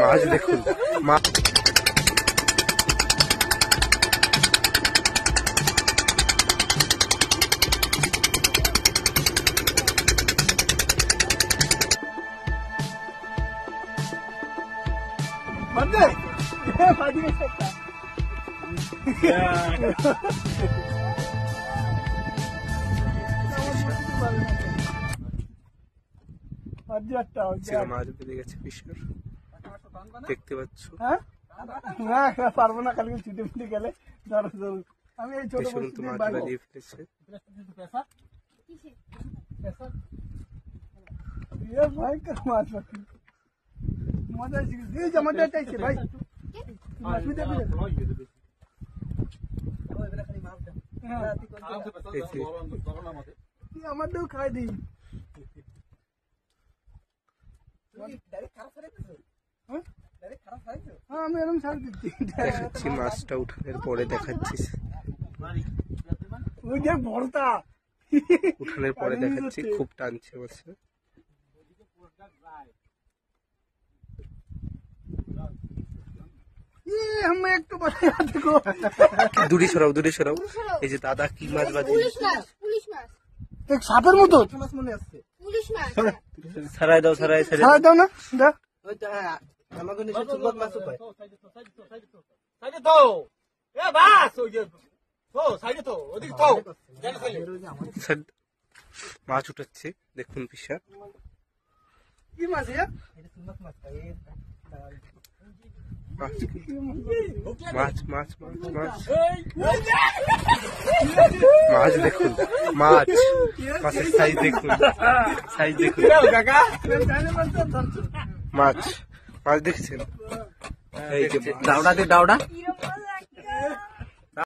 মাছ দেখুন, মাছ মাছ বেরিয়ে গেছে পিসার, দেখতে পাচ্ছ। পারবো না, কালকে ছুটি ফুটি গেলে আমি এই ছোট কিন্তু মাছ বেরিয়ে ফেলেছে। ভয়ঙ্কর মাছ মজা মজা চাইছে ভাই। আমারটাও খাই দিই। আমি এরকম ছাড় দিচ্ছি, দেখাচ্ছি মাছটা উঠানের পরে দেখাচ্ছি। ওই যে ভরতা উঠানের পরে দেখাচ্ছি, খুব টানছে মাছে। দূরে সরাও, দূরে সরাও। এই যে দাদা কি মাছ বাজিয়ে সাপের মতো মনে আসছে। সারাই দাও, সারাই দাও না। মাছ উঠাচ্ছে দেখুন পিসা। কি মাছ? মাছ মাছ মাছ মাছ মাছ দেখুন, মাছ মাছের সাইজ দেখুন, সাইজ দেখুন। মাছ মাছ দেখছেন, এই যে দাওড়া দে, দাওড়া।